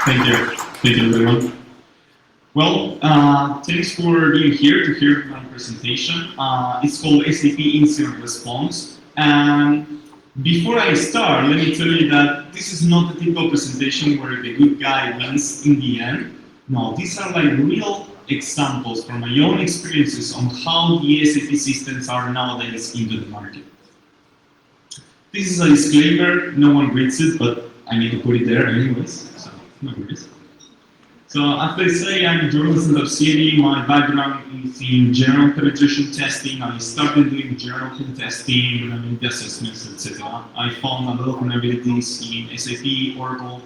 Thank you. Thank you, everyone. Well, thanks for being here to hear my presentation. It's called SAP Incident Response. And before I start, let me tell you that this is not a typical presentation where the good guy wins in the end. No, these are like real examples from my own experiences on how the SAP systems are nowadays into the market. This is a disclaimer, no one reads it, but I need to put it there anyways, so no worries. So as they say, I'm a journalist in Santarsieri. My background is in general penetration testing. I started doing general pen testing, vulnerability assessments, etc. I found a lot of vulnerabilities in SAP, Oracle,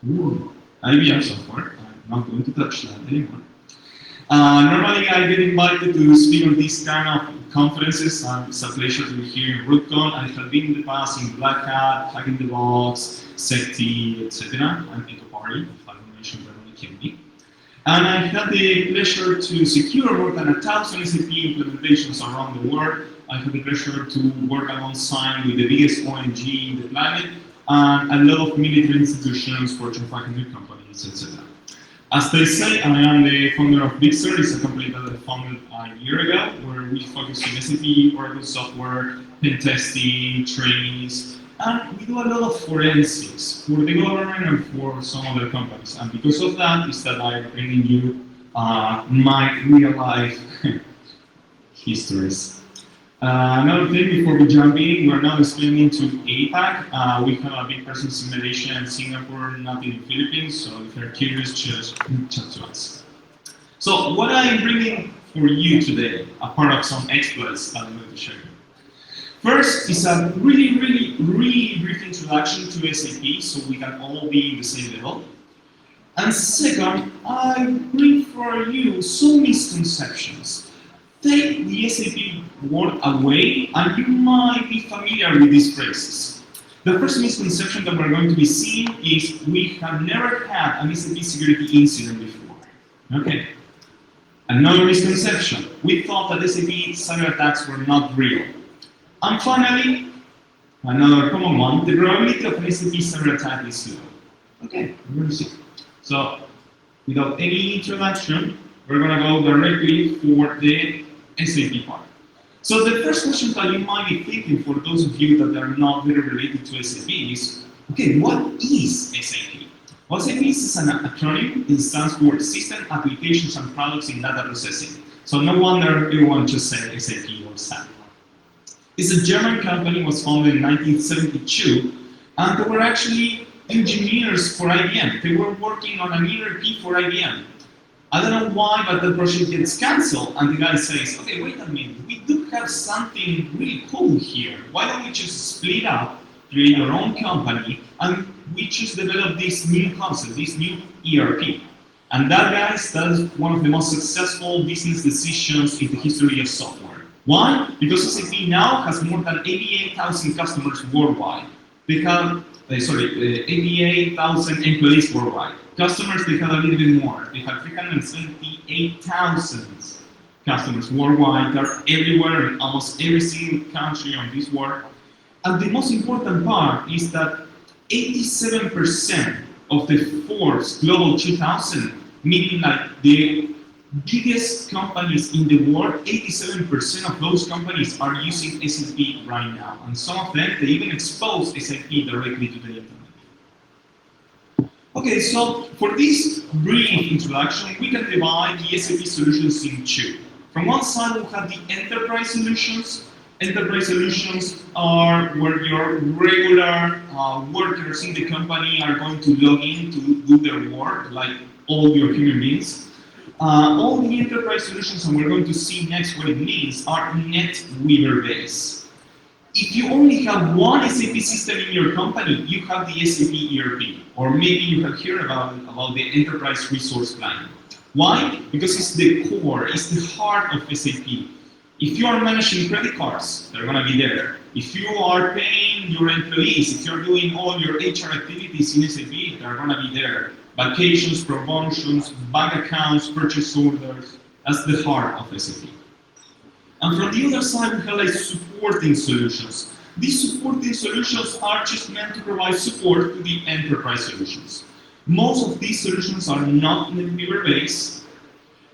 and IBM software. I'm not going to touch that anymore. Normally I get invited to speak on these kind of conferences. It's a pleasure to be here in ROOTCON. I have been in the past in Black Hat, Hack in the Box, SECTI, etc. I'm into party, if I don't mention that only can be. And I had the pleasure to secure more than 1,000 SAP implementations around the world. I had the pleasure to work alongside with the biggest ONG in the planet and a lot of military institutions, Fortune 500 companies, etc. As they say, I am the founder of Bixer. It's a company that I founded a year ago, where we focus on SAP, Oracle software, pen testing, trainings, and we do a lot of forensics for the government and for some other companies. And because of that, is that I'm bringing you my real life histories. Another thing before we jump in, we're now expanding to APAC. We have a big presence in Malaysia and Singapore, not in the Philippines, so if you're curious, just chat to us. So what I'm bringing for you today, apart of some exploits that I'm going to show you. First is a really brief introduction to SAP, so we can all be in the same level. And second, I bring for you some misconceptions. Take the SAP word away, and you might be familiar with these phrases. The first misconception that we're going to be seeing is we have never had an SAP security incident before. Okay. Another misconception, we thought that SAP cyber attacks were not real. And finally, another common one, the probability of an SAP cyber attack is low. Okay, we're going to see. So, without any introduction, we're going to go directly for the SAP part. So the first question that you might be thinking for those of you that are not very related to SAP is, okay, what is SAP? Well, SAP is an acronym. It stands for System, Applications, and Products in Data Processing. So no wonder everyone just said SAP or SAP. It's a German company, was founded in 1972, and they were actually engineers for IBM. They were working on an ERP for IBM. I don't know why, but the project gets cancelled, and the guy says, okay, wait a minute, we do have something really cool here. Why don't we just split up, create our own company, and we just develop this new concept, this new ERP. And that, guys, that's one of the most successful business decisions in the history of software. Why? Because SAP now has more than 88,000 customers worldwide. They have, 88,000 employees worldwide. Customers, they have a little bit more. They have 378,000 customers worldwide. They're everywhere in almost every single country on this world. And the most important part is that 87% of the Forbes Global 2000, meaning like the biggest companies in the world, 87% of those companies are using SAP right now. And some of them, they even expose SAP directly to the internet. Okay, so for this brief introduction, we can divide the SAP solutions in two. From one side, we have the enterprise solutions. Enterprise solutions are where your regular workers in the company are going to log in to do their work, like all your human beings. All the enterprise solutions, and we're going to see next what it means, are NetWeaver based. If you only have one SAP system in your company, you have the SAP ERP, or maybe you have heard about the enterprise resource planning. Why? Because it's the core, it's the heart of SAP. If you are managing credit cards, they're going to be there. If you are paying your employees, if you're doing all your HR activities in SAP, they're going to be there. Vacations, promotions, bank accounts, purchase orders, that's the heart of SAP. And from the other side, we have like supporting solutions. These supporting solutions are just meant to provide support to the enterprise solutions. Most of these solutions are not NetWeaver based,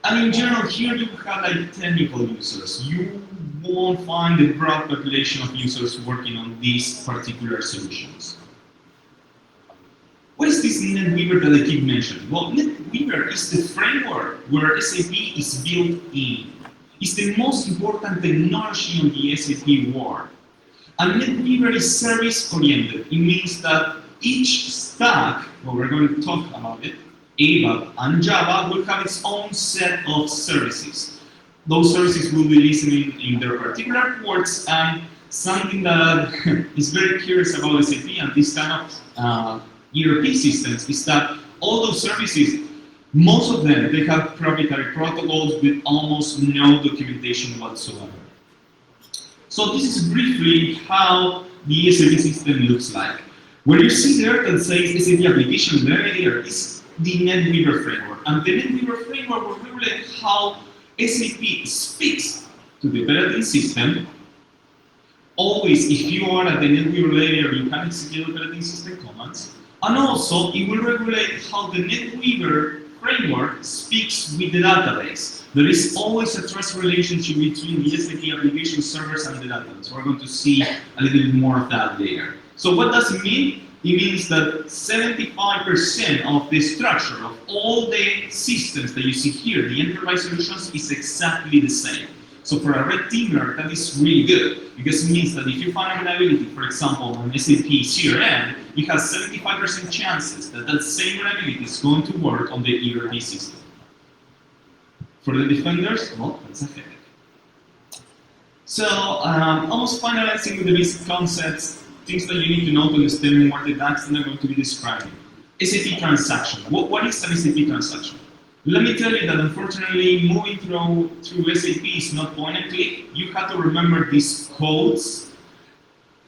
and in general here you have like technical users. You won't find the broad population of users working on these particular solutions. What is this NetWeaver that I keep mentioning? Well, NetWeaver is the framework where SAP is built in. It's the most important technology on the SAP world. And NetWeaver is service-oriented. It means that each stack, well, we're going to talk about it, ABAP and Java, will have its own set of services. Those services will be listening in their particular ports, and something that is very curious about SAP and this kind of ERP systems is that all those services, most of them, they have proprietary protocols with almost no documentation whatsoever. So this is briefly how the SAP system looks like. When you see there that says SAP application layer is the NetWeaver framework. And the NetWeaver framework will regulate how SAP speaks to the operating system. Always, if you are at the NetWeaver layer, you can execute operating system commands. And also, it will regulate how the NetWeaver framework speaks with the database. There is always a trust relationship between the SAP application servers and the database. We're going to see a little bit more of that later. So what does it mean? It means that 75% of the structure of all the systems that you see here, the enterprise solutions, is exactly the same. So for a red teamer, that is really good, because it means that if you find a vulnerability, for example, on SAP CRM, you have 75% chances that that same vulnerability is going to work on the ERP system. For the defenders, well, that's a headache. So, almost finalizing with the basic concepts, things that you need to know to understand what the DAX that I'm going to be describing. SAP transaction. What is an SAP transaction? Let me tell you that unfortunately, moving through SAP is not point and click. You have to remember these codes.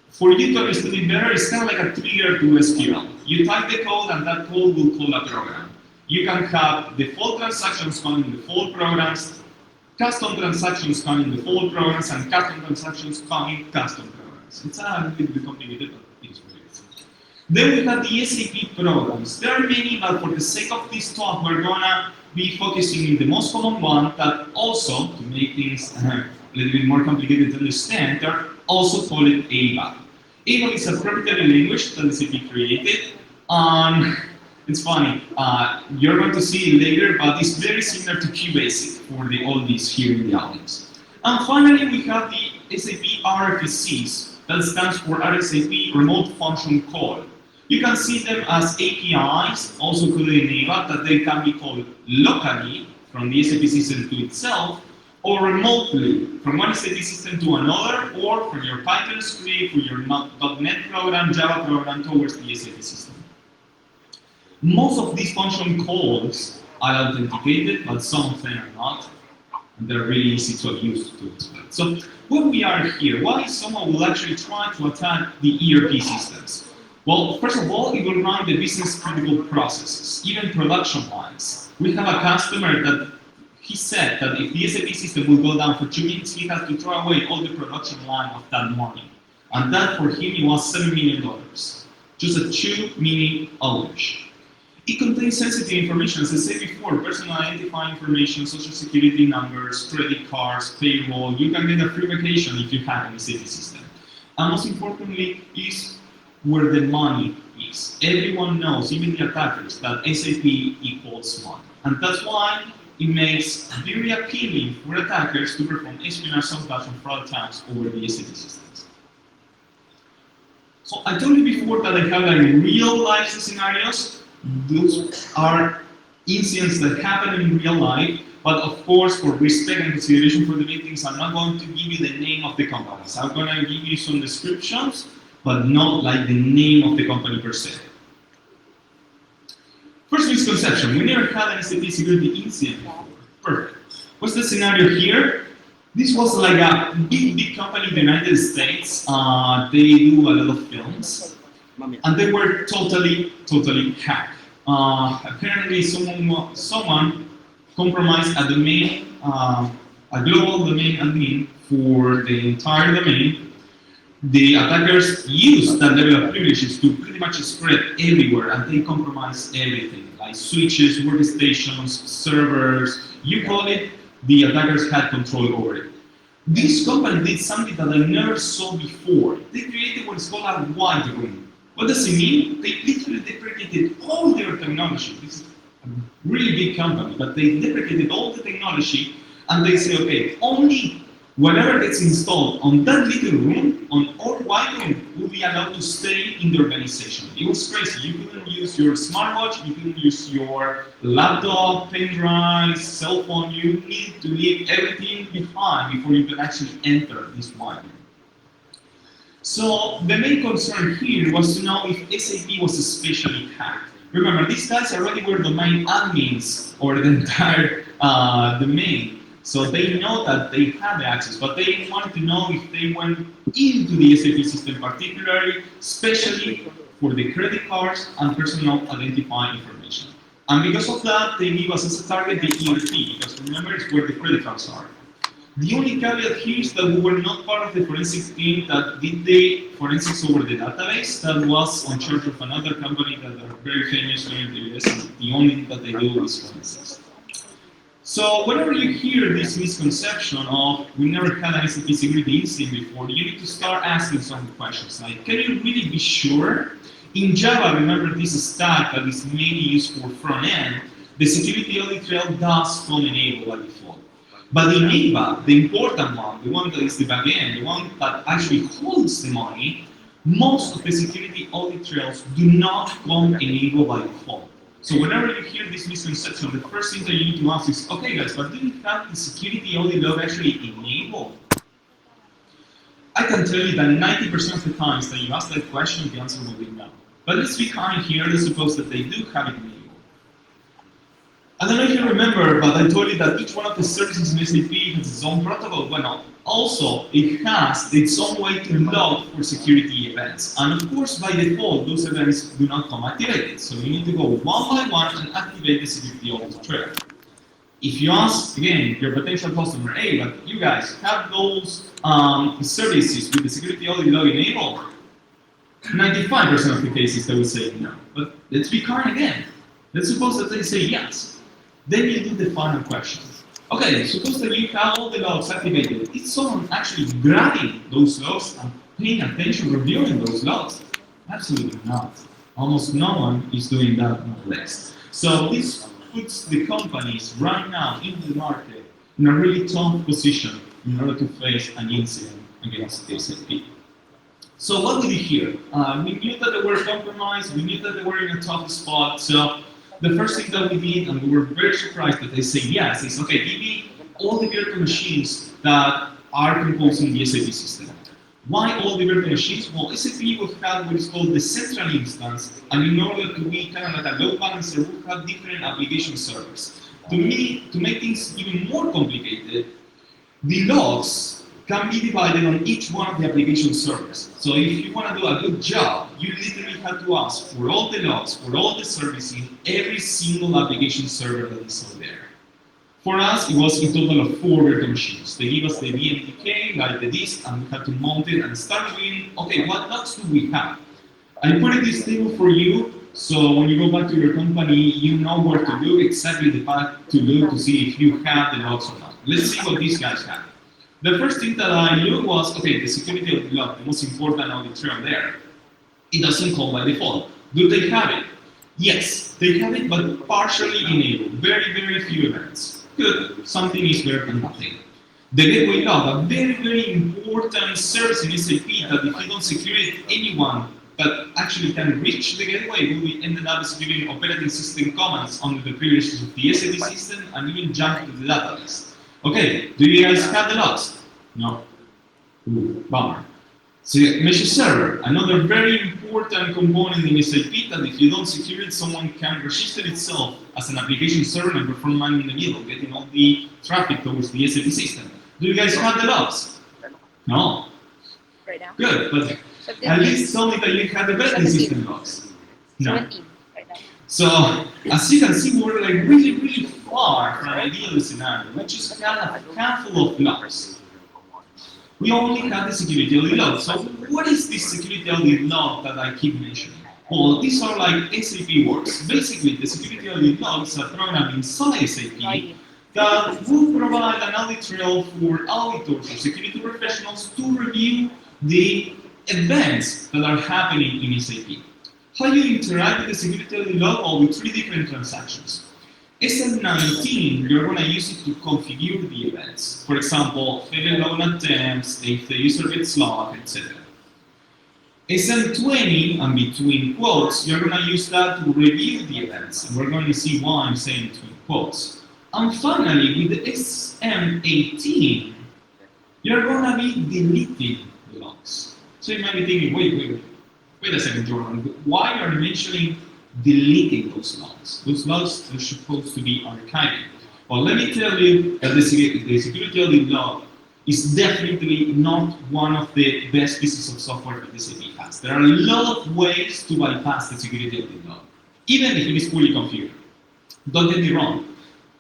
For you to understand it better, it's kind of like a trigger to SQL. You type the code and that code will call a program. You can have default transactions come in default programs, custom transactions come in default programs, and custom transactions come in custom programs. It's a little bit complicated, but it's really easy. Then we have the SAP programs. There are many, but for the sake of this talk, we're gonna be focusing in the most common one that also, to make things a little bit more complicated to understand, they're also called ABAP. ABAP is a proprietary language that SAP created. It's funny, you're going to see it later, but it's very similar to QBasic for all these here in the audience. And finally, we have the SAP RFCs, that stands for RSAP Remote Function Call. You can see them as APIs, also called in ABAP, that they can be called locally from the SAP system to itself, or remotely from one SAP system to another, or from your Python script, or your .NET program, Java program towards the SAP system. Most of these function calls are authenticated, but some of them are not, and they're really easy to abuse to exploit. So when we are here, why someone will actually try to attack the ERP systems? Well, first of all, it will run the business critical processes, even production lines. We have a customer that he said that if the SAP system will go down for 2 minutes, he has to throw away all the production line of that morning. And that for him, it was $7 million. Just a 2-minute outage. It contains sensitive information, as I said before, personal identifying information, social security numbers, credit cards, payroll. You can get a free vacation if you have an SAP system. And most importantly is where the money is. Everyone knows, even the attackers, that SAP equals money. And that's why it makes very appealing for attackers to perform espionage, sabotage, and fraud attacks over the SAP systems. So I told you before that I have like real life scenarios. Those are incidents that happen in real life, but of course, for respect and consideration for the victims, I'm not going to give you the name of the companies. I'm going to give you some descriptions, but not like the name of the company per se. First misconception, we never had an SAP security incident before. Perfect. What's the scenario here? This was like a big company in the United States. They do a lot of films. And they were totally hacked. Apparently, someone compromised a domain, a global domain admin for the entire domain, The attackers use that level of privileges to pretty much spread everywhere, and they compromise everything, like switches, workstations, servers, you call it, the attackers had control over it. This company did something that I never saw before. They created what is called a white room. What does it mean? They literally deprecated all their technology. This is a really big company, but they deprecated all the technology, and they say, okay, only whatever gets installed on that little room, on our white room, will be allowed to stay in the organization. It was crazy. You couldn't use your smartwatch, you couldn't use your laptop, pen drive, cell phone. You need to leave everything behind before you can actually enter this white room. So the main concern here was to know if SAP was especially hacked. Remember, these guys already were domain admins or the entire domain. So they know that they had the access, but they wanted to know if they went into the SAP system particularly, especially for the credit cards and personal identifying information. And because of that, they give us as a target the ERP, because remember, it's where the credit cards are. The only caveat here is that we were not part of the forensics team that did the forensics over the database. That was on charge of another company that are very famous here in the US, and the only thing that they do is forensics. So whenever you hear this misconception of we never had an SAP security incident before, you need to start asking some questions like, can you really be sure? In Java, remember this stack that is mainly used for front end, the security audit trail does come enabled by default. But in AVA, the important one, the one that is the back end, the one that actually holds the money, most of the security audit trails do not come enabled by default. So whenever you hear this misconception, the first thing that you need to ask is, okay guys, but do you have the security audit log actually enabled? I can tell you that 90% of the times that you ask that question, the answer will be no. But let's be kind here, let's suppose that they do have it enabled. I don't know if you remember, but I told you that each one of the services in SAP has its own protocol. Well, also, it has its own way to log for security events. And of course, by default, those events do not come activated. So you need to go one by one and activate the security audit trail. If you ask, again, your potential customer, hey, but you guys have those services with the security audit log enabled, 95% of the cases they will say no. But let's be kind again. Let's suppose that they say yes. Then you do the final question. Okay, suppose that you have all the logs activated. Is someone actually grabbing those logs and paying attention, reviewing those logs? Absolutely not. Almost no one is doing that nonetheless. So this puts the companies right now in the market in a really tough position in order to face an incident against SAP. So what we did here? We knew that they were compromised, we knew that they were in a tough spot, so the first thing that we did, and we were very surprised that they say yes, is okay, give me all the virtual machines that are composing the SAP system. Why all the virtual machines? Well, SAP will have what is called the central instance, and in order to be kind of like a load balancer, we'll have different application servers. To make things even more complicated, the logs can be divided on each one of the application servers. So if you want to do a good job, you literally have to ask for all the logs, for all the services in every single application server that is out there. For us, it was a total of 4 virtual machines. They give us the VMDK, like the disk, and we had to mount it and start doing, okay, what logs do we have? I put in this table for you, so when you go back to your company, you know where to look, exactly the path to look to see if you have the logs or not. Let's see what these guys have. The first thing that I knew was, okay, the security of the log, the most important audit trail there. It doesn't come by default. Do they have it? Yes, they have it, but partially enabled. Very, very few events. Good, something is better than nothing. The gateway log, a very, very important service in SAP that if you don't secure it, anyone that actually can reach the gateway will be ended up executing operating system commands under the privileges of the SAP system and even jump to the database. Okay, do you guys have the logs? No. Ooh, bummer. So message server, another very important component in SAP that if you don't secure it, someone can register itself as an application server and perform man in the middle, getting all the traffic towards the SAP system. Do you guys have the logs? No. Right now. Good, but at least tell me that you have the vetting system logs. No. 17 right now. So, as you can see, we're like really, really far from an ideal scenario. We just have a handful of logs. We only have the security audit log. So what is this security audit log that I keep mentioning? Well, these are like SAP works. Basically, the security audit log is a program inside SAP that will provide an audit trail for auditors or security professionals to review the events that are happening in SAP. How you interact with the security audit log? Well, with three different transactions. SM19, you're going to use it to configure the events. For example, failure loan attempts, if the user gets logged, etc. SM20, and between quotes, you're going to use that to review the events. And we're going to see why I'm saying between quotes. And finally, with the SM18, you're going to be deleting the logs. So you might be thinking, wait a second, Jordan, why are you mentioning deleting those logs? Those logs are supposed to be archived. Well, let me tell you that the security audit log is definitely not one of the best pieces of software that SAP has. There are a lot of ways to bypass the security audit log, even if it is fully configured. Don't get me wrong,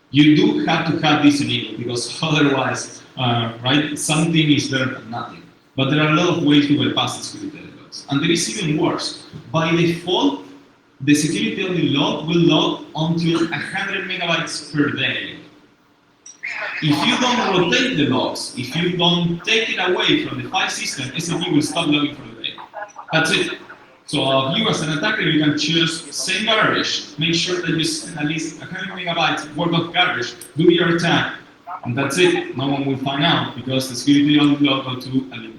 you do have to have this enabled because otherwise, right, something is better than nothing. But there are a lot of ways to bypass the security audit logs. And there is even worse. By default, the security audit log will log until 100 megabytes per day. If you don't rotate the logs, if you don't take it away from the file system, SAP will stop logging for the day. That's it. So you as an attacker, you can choose same garbage, make sure that you send at least 100 megabytes worth of garbage, do your attack, and that's it. No one will find out because the security audit log go to a limit.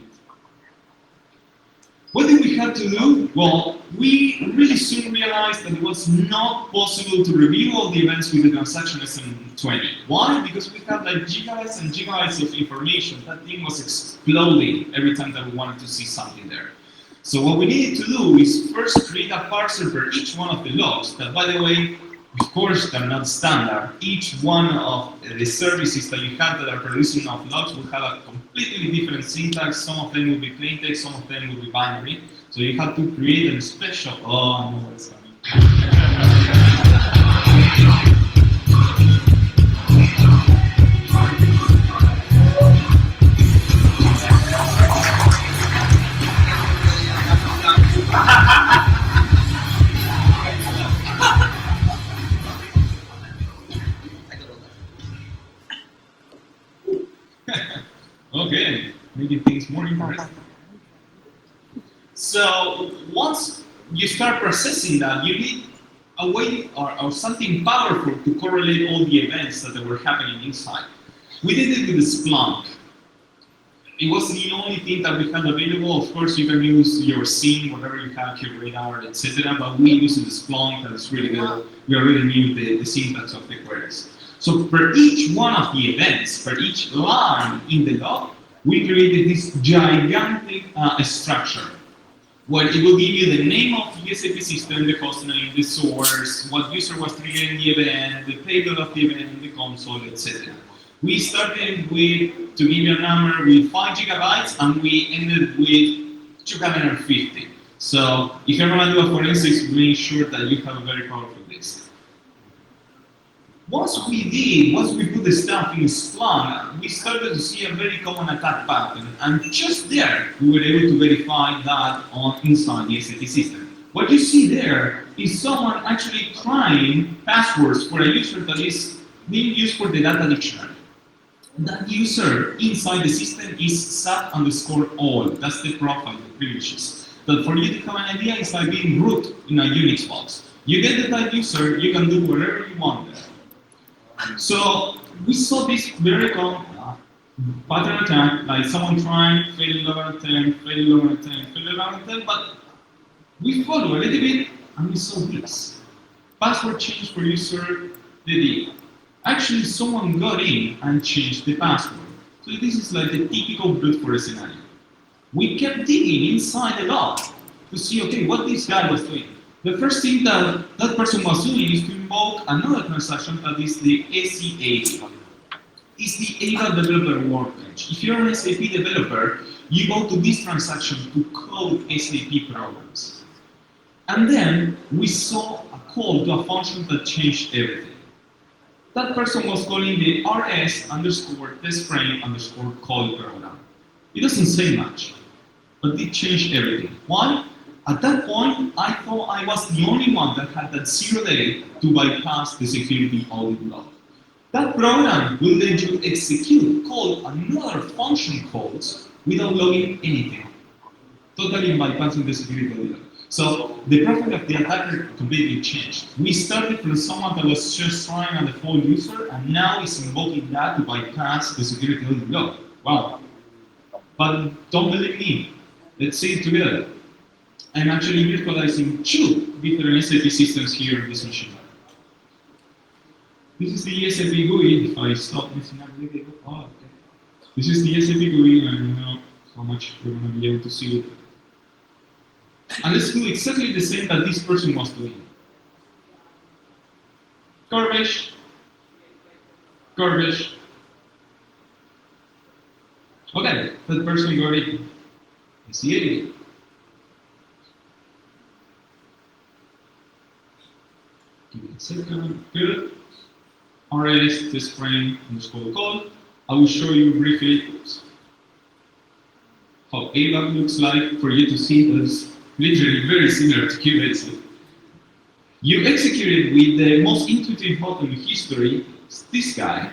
What did we have to do? Well, we really soon realized that it was not possible to review all the events with the transaction SM20. Why? Because we had like gigabytes and gigabytes of information. That thing was exploding every time that we wanted to see something there. So what we needed to do is first create a parser for each one of the logs that, by the way, of course, they're not standard. Each one of the services that you have that are producing of logs will have a completely different syntax. Some of them will be plain text, some of them will be binary. So you have to create a special. Oh, I know what's coming. Okay, making things more interesting. So once you start processing that, you need a way or something powerful to correlate all the events that were happening inside. We did it with Splunk. It was the only thing that we had available. Of course, you can use your scene, whatever you have, your radar, etc. But we use the Splunk, and it's really good. We already knew the syntax of the queries. So for each one of the events, for each line in the log, we created this gigantic structure where it will give you the name of the SAP system, the hostname, the source, what user was triggering the event, the payload of the event, the console, etc. We started with, to give you a number, with 5 gigabytes, and we ended with 250. So if you're going to do a forensics, make sure that you have a very powerful disk. Once we put the stuff in Splunk, we started to see a very common attack pattern, and just there, we were able to verify that inside the SAP system. What you see there is someone actually trying passwords for a user that is being used for the data dictionary. That user inside the system is SAP_all. That's the profile, the privileges. But for you to have an idea, it's like being root in a Unix box. You get the type user, you can do whatever you want there. So we saw this very common pattern attack, like someone trying, fail log attempt, fail log attempt, fail log attempt, but we follow a little bit and we saw this. Password change for user, they did. Actually, someone got in and changed the password. So this is like the typical brute force scenario. We kept digging inside the log to see, okay, what this guy was doing. The first thing that that person was doing is to invoke another transaction that is the SEA. It's the ADA developer workbench. If you're an SAP developer, you go to this transaction to code SAP programs. And then we saw a call to a function that changed everything. That person was calling the rs_testFrame_call program. It doesn't say much, but it changed everything. Why? At that point, I thought I was the only one that had that 0-day to bypass the security audit log. That program will let you execute code another function calls without logging anything, totally bypassing the security audit log. So the profile of the attacker completely changed. We started from someone that was just trying a default user, and now is invoking that to bypass the security audit log. Wow. But don't believe me. Let's see it together. I'm actually virtualizing two different SAP systems here in this machine. This is the SAP GUI. If I stop messing up, oh, okay. This is the SAP GUI, and I don't know how much we're going to be able to see it. And let's do exactly the same that this person was doing. Garbage, garbage. Okay, that person got it. I see it. Give it a second. Good. RS test frame underscore code. I will show you briefly how ABAP looks like for you to see that it's literally very similar to Cubase. You execute it with the most intuitive button in history, it's this guy.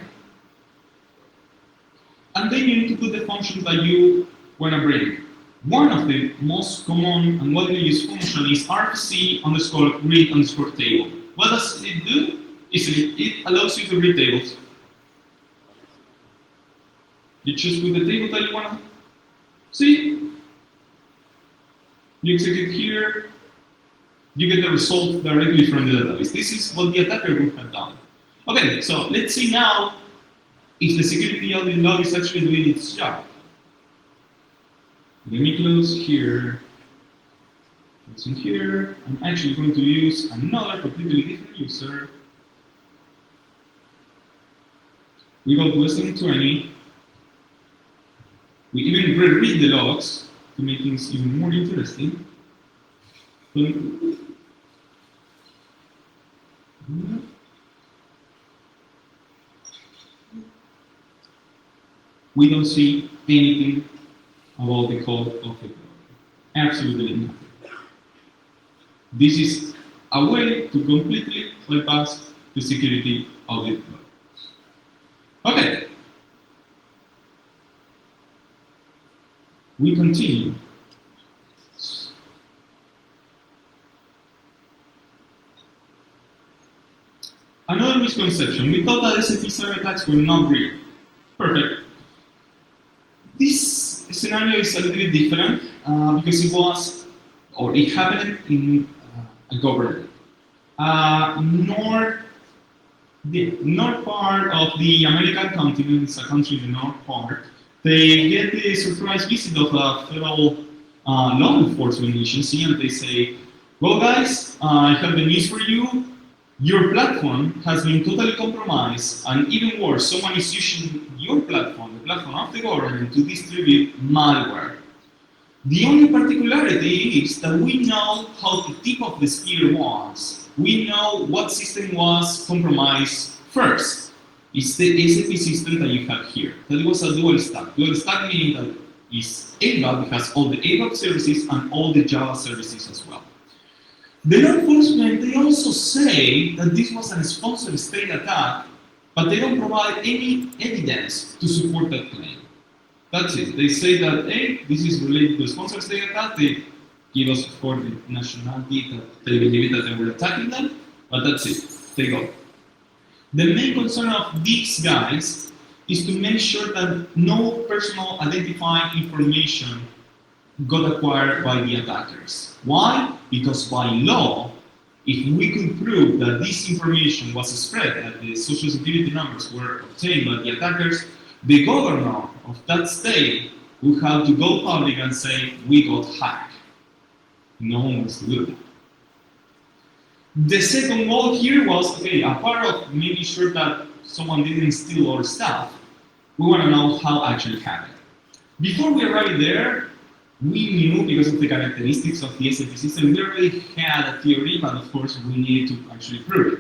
And then you need to put the function that you want to bring. One of the most common and widely used functions is RPC underscore read underscore table. What does it do? It allows you to read tables. You choose with the table that you want to see. You execute here. You get the result directly from the database. This is what the attacker would have done. Okay, so let's see now if the security audit log is actually doing its job. Let me close here. What's in here? I'm actually going to use another completely different user. We got less than 20. We even reread the logs to make things even more interesting. We don't see anything about the code of the program. Absolutely nothing. This is a way to completely bypass the security audit log. Okay. We continue. Another misconception. We thought that SAP cyber attacks were not real. Perfect. This scenario is a little bit different because it happened in a government. The north part of the American continent, it's a country in the north part, they get the surprise visit of a federal law enforcement agency and they say, well guys, I have the news for you. Your platform has been totally compromised, and even worse, someone is using your platform, the platform of the government, to distribute malware. The only particularity is that we know how the tip of the spear was. We know what system was compromised first. It's the SAP system that you have here. That it was a dual stack. Dual stack meaning that is ABAP, it has all the ABAP services and all the Java services as well. The law enforcement, they also say that this was a sponsored state attack, but they don't provide any evidence to support that claim. That's it. They say that, hey, this is related to a sponsored state attack. They give us, of course, the nationality that they believe that they were attacking them, but that's it. They go. The main concern of these guys is to make sure that no personal identifying information got acquired by the attackers. Why? Because by law, if we could prove that this information was spread, that the social security numbers were obtained by the attackers, the governor of that state would have to go public and say, we got hacked. No one wants to do that. The second goal here was, okay, a part of making sure that someone didn't steal our stuff, we want to know how actually happened. Before we arrived there, we knew, because of the characteristics of the SAP system, we already had a theory, but of course we needed to actually prove it.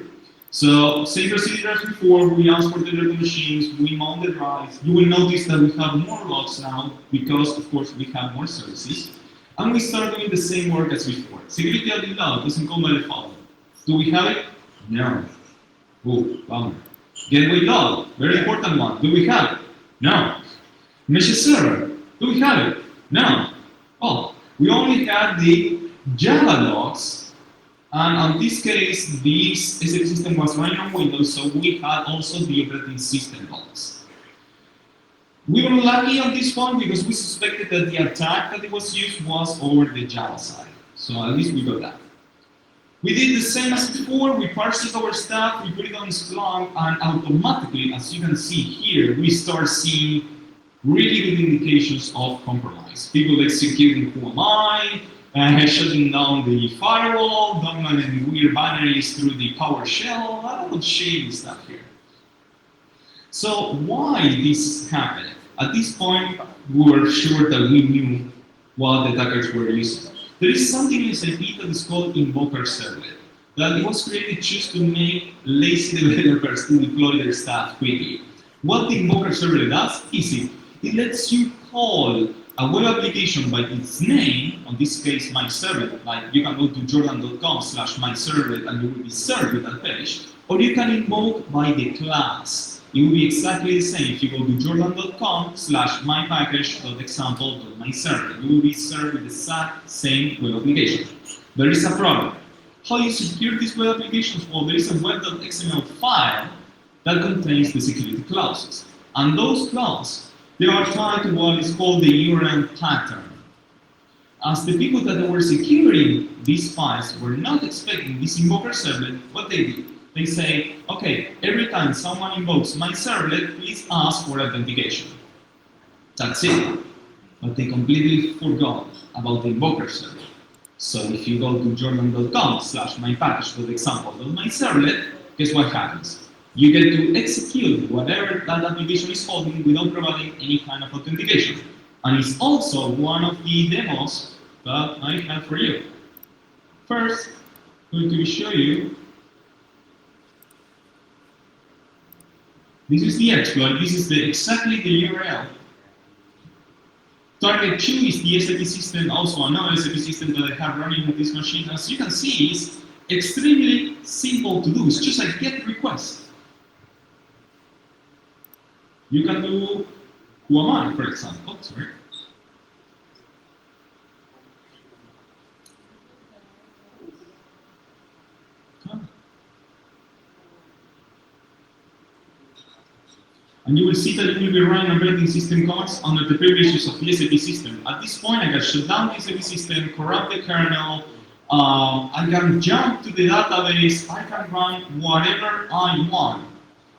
So, same procedure as before, we ask for the virtual machines, we mount the drives. You will notice that we have more logs now because, of course, we have more services. And we start doing the same work as before. Security audit log doesn't come by default. Do we have it? No. Oh, bummer. Gateway log, very important one. Do we have it? No. Mesh server, do we have it? No. Oh, we only have the Java logs. And in this case, this SAP system was running on Windows, so we had also the operating system logs. We were lucky on this one because we suspected that the attack that it was used was over the Java side. So at least we got that. We did the same as before, we parsed our stuff, we put it on Splunk, and automatically, as you can see here, we start seeing really good indications of compromise. People executing who am I, shutting down the firewall, downloading weird binaries through the PowerShell, a lot of shady stuff here. So why this happened? At this point, we were sure that we knew what the attackers were using. There is something in SAP that is called invoker servlet. That it was created just to make lazy developers to deploy their stuff quickly. What the invoker servlet does is it lets you call a web application by its name, in this case my servlet, like you can go to jordan.com/myservlet and you will be served with that page, or you can invoke by the class. It will be exactly the same if you go to jordan.com/mypackage.example.myservlet. You will be served with the exact same web application. There is a problem. How do you secure these web applications? Well, there is a web.xml file that contains the security clauses. And those clauses, they are tied to what is called the URL pattern. As the people that were securing these files were not expecting this invoker servlet, what they did? They say, okay, every time someone invokes my servlet, please ask for authentication. That's it. But they completely forgot about the invoker servlet. So if you go to jordan.com/mypackage.example.myservlet, guess what happens? You get to execute whatever that application is holding without providing any kind of authentication. And it's also one of the demos that I have for you. First, I'm going to show you. This is the exploit. This is exactly the URL. Target 2 is the SAP system, also another SAP system that I have running on this machine. As you can see, it's extremely simple to do. It's just a GET request. You can do who am I, for example. Sorry. And you will see that it will be running operating system commands under the privileges of the SAP system. At this point, I can shut down the SAP system, corrupt the kernel, I can jump to the database, I can run whatever I want.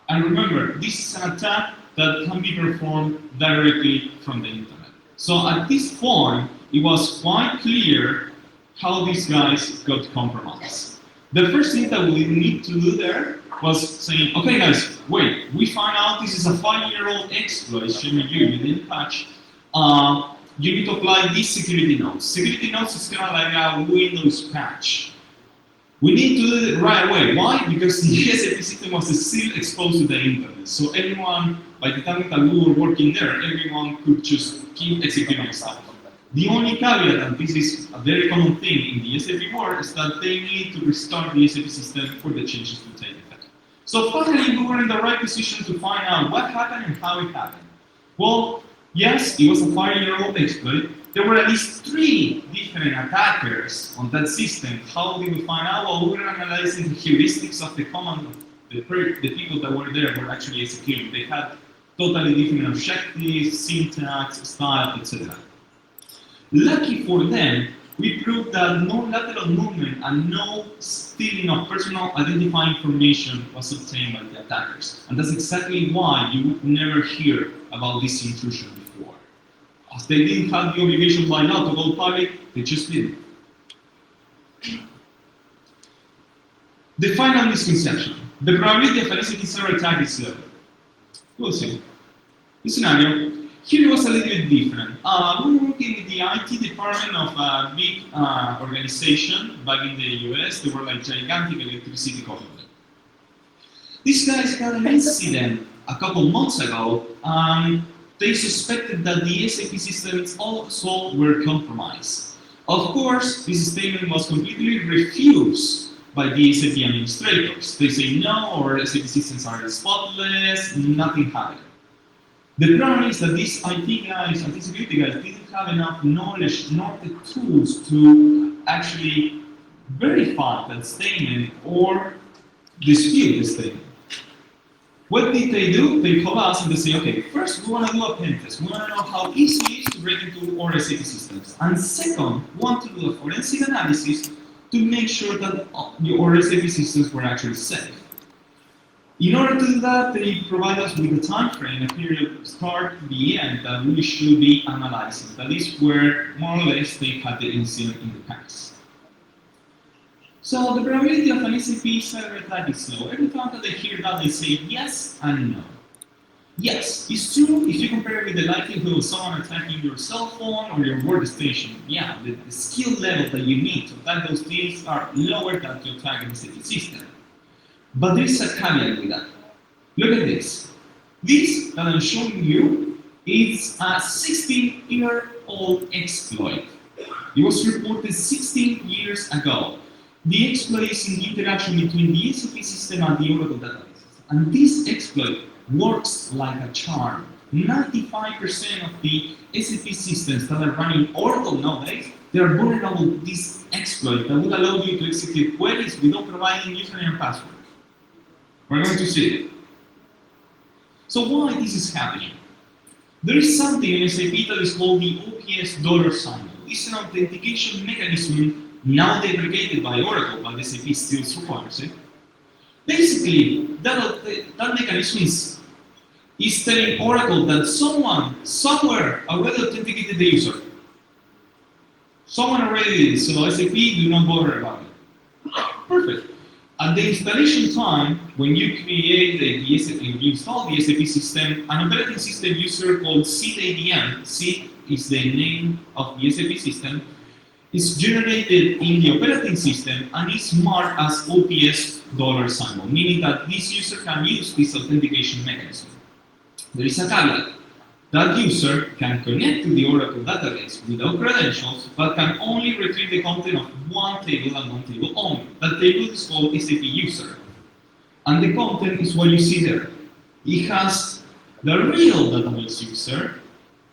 And remember, this is an attack that can be performed directly from the internet. So at this point, it was quite clear how these guys got compromised. The first thing that we need to do there was saying, okay guys, wait, we find out this is a 5-year-old exploit, showing you didn't patch. You need to apply these security notes. Security notes is kind of like a Windows patch. We need to do it right away. Why? Because the SAP system was still exposed to the internet. So everyone, by the time that we were working there, everyone could just keep executing stuff. The only caveat, and this is a very common thing in the SAP world, is that they need to restart the SAP system for the changes to take effect. So finally, we were in the right position to find out what happened and how it happened. Well, yes, it was a 5-year-old exploit. There were at least 3 different attackers on that system. How did we find out? Well, we were analyzing the heuristics of the command. The people that were there were actually executing. They had totally different objectives, syntax, style, etc. Lucky for them, we proved that no lateral movement and no stealing of personal identifying information was obtained by the attackers. And that's exactly why you would never hear about this intrusion before. As they didn't have the obligation by law to go public, they just didn't. The final misconception. The probability of an SAP server attack is low. We'll see. The scenario. Here it was a little bit different. We were working with the IT department of a big organization back in the US. They were like gigantic electricity company. These guys got an incident a couple months ago, and they suspected that the SAP systems also were compromised. Of course, this statement was completely refused by the SAP administrators. They say no, our SAP systems are spotless, nothing happened. The problem is that these IT guys and security guys didn't have enough knowledge nor the tools to actually verify that statement or dispute the statement. What did they do? They call us and they say, okay, first we want to do a pen test. We want to know how easy it is to break into our SAP systems. And second, we want to do a forensic analysis to make sure that our SAP systems were actually safe. In order to do that, they provide us with a time frame, a period start to the end that we should be analyzing. That is where more or less they had the incident in the past. So the probability of an SAP server attack is low. Every time that they hear that, they say yes and no. Yes, it's true if you compare it with the likelihood of someone attacking your cell phone or your workstation. Yeah, the skill level that you need to attack those things are lower than to attack an SAP system. But there is a caveat with that. Look at this. This that I'm showing you is a 16-year-old exploit. It was reported 16 years ago. The exploit is in the interaction between the SAP system and the Oracle databases. And this exploit works like a charm. 95% of the SAP systems that are running Oracle nowadays, they are vulnerable to this exploit that will allow you to execute queries without providing username and password. We're going to see it. So why this is happening? There is something in SAP that is called the OPS dollar sign. It's an authentication mechanism now deprecated by Oracle, but SAP still requires it. Basically, that mechanism is telling Oracle that someone, somewhere, already authenticated the user. Someone already did it, so SAP do not bother about it. Perfect. At the installation time, when you create the SAP, you install the SAP system, an operating system user called SID-ADM, SID is the name of the SAP system, is generated in the operating system and is marked as OPS dollar symbol, meaning that this user can use this authentication mechanism. There is a caveat. That user can connect to the Oracle database without credentials, but can only retrieve the content of one table and one table only. That table is called SAP user. And the content is what you see there. It has the real database user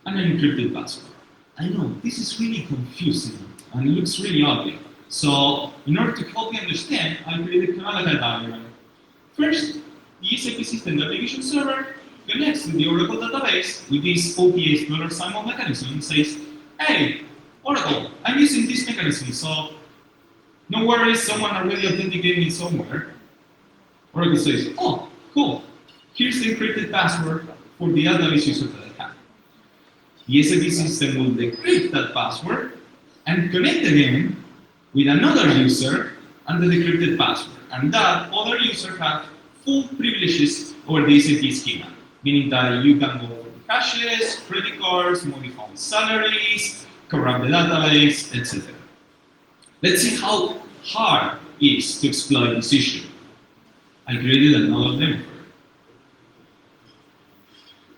and an encrypted password. I know, this is really confusing and it looks really ugly. So, in order to help you understand, I created kind of like a diagram. First, the SAP system application server connects to the Oracle database with this OPS dollar symbol mechanism and says, hey, Oracle, I'm using this mechanism, so no worries, someone already authenticated me somewhere. Oracle says, oh, cool, here's the encrypted password for the database user that I have. The SAP system will decrypt that password and connect again with another user and the decrypted password. And that other user has full privileges over the SAP schema, meaning that you can go for caches, credit cards, modify salaries, corrupt the database, etc. Let's see how hard it is to exploit this issue. I created another demo for it.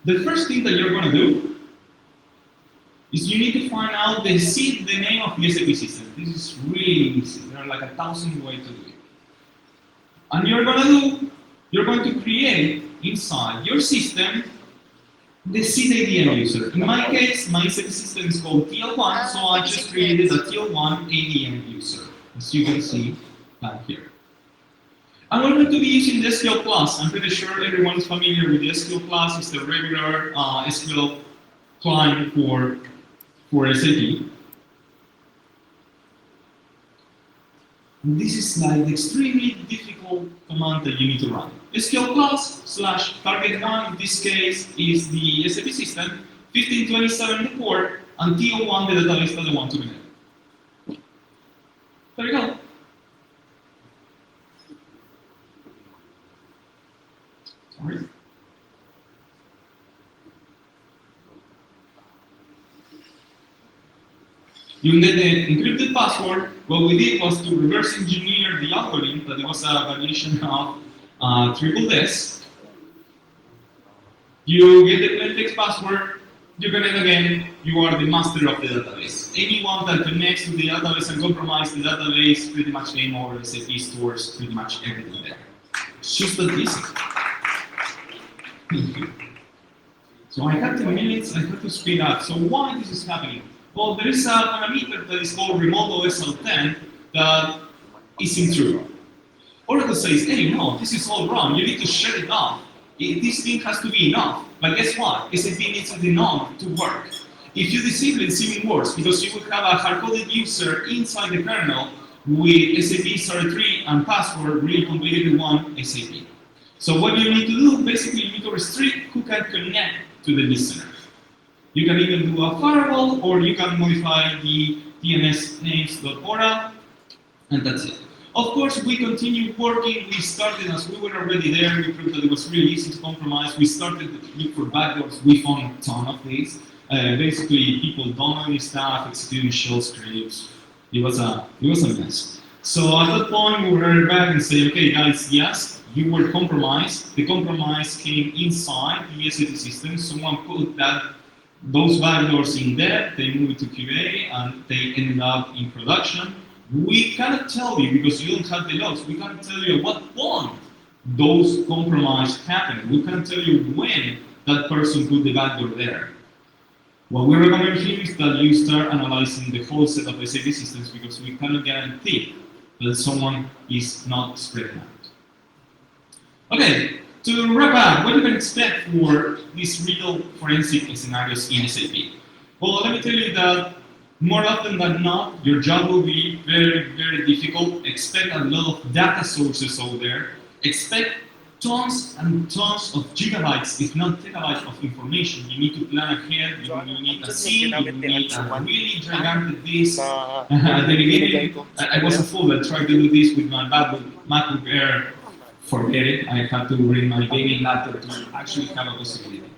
The first thing that you're going to do is you need to find out the name of the SAP system. This is really easy. There are like 1,000 ways to do it. And you're going to create inside your system the SID-ADM user. In my case, my SAP system is called TL1, so I just created a TL1 ADM user, as you can see back here. And we're going to be using the SQL Plus. I'm pretty sure everyone is familiar with the SQL Plus. It's the regular SQL client for SAP. And this is like the extremely difficult command that you need to run. SQL Plus / target1, in this case, is the SAP system, 1527 the port, and TL1 the database that I want to connect. There you go. Sorry. You get the encrypted password. What we did was to reverse engineer the algorithm, that was a variation of triple this. You get the plain text password, you connect again, you are the master of the database. Anyone that connects to the database and compromises the database, pretty much game over. SAP stores pretty much everything there. It's just that easy. So I had 10 minutes, I had to speed up. So why this is happening? Well, there is a parameter that is called remote OS 10 that isn't true. Oracle says, hey, no, this is all wrong. You need to shut it off. This thing has to be enough. But guess what? SAP needs it enough to work. If you disable it, it's even worse because you will have a hard-coded user inside the kernel with SAP Story 3 and password really complicated one SAP. So what you need to do, basically, you need to restrict who can connect to the listener. You can even do a firewall, or you can modify the DNS names.ora, and that's it. Of course, we continue working. We started as we were already there. We proved that it was really easy to compromise. We started to look for backdoors. We found a ton of these. Basically, people downloading stuff, executing shell scripts. It was a mess. So at that point, we were back and say, okay, guys, yes, you were compromised. The compromise came inside the SAP system. Someone put those backdoors in there. They moved to QA, and they ended up in production. We cannot tell you because you don't have the logs. We cannot tell you at what point those compromises happened. We cannot tell you when that person put the backdoor there. What we recommend here is that you start analyzing the whole set of SAP systems because we cannot guarantee that someone is not spreading out. Okay, to wrap up, what you can expect for these real forensic scenarios in SAP? Well, let me tell you that more often than not, your job will be very, very difficult. Expect a lot of data sources out there. Expect tons and tons of gigabytes, if not terabytes of information. You need to plan ahead. You need a scene. You need a really gigantic disk. At the beginning, I was a fool that tried to do this with my MacBook Air. Forget it. I had to bring my gaming laptop to actually have a possibility.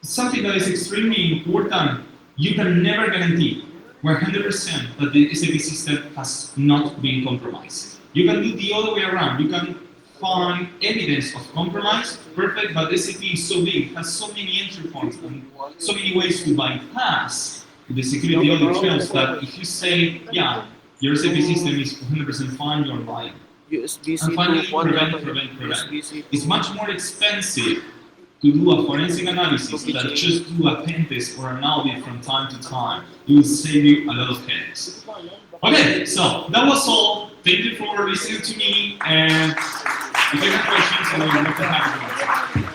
Something that is extremely important. You can never guarantee 100% that the SAP system has not been compromised. You can do the other way around. You can find evidence of compromise, perfect, but SAP is so big, has so many entry points and so many ways to bypass the security audit trails that if you say, yeah, your SAP system is 100% fine, you're lying. And finally, prevent. It's much more expensive to do a forensic analysis than just do a pen test or an audit from time to time. It will save you a lot of headaches. Okay, so that was all. Thank you for listening to me, and if you have questions, I will be happy to answer.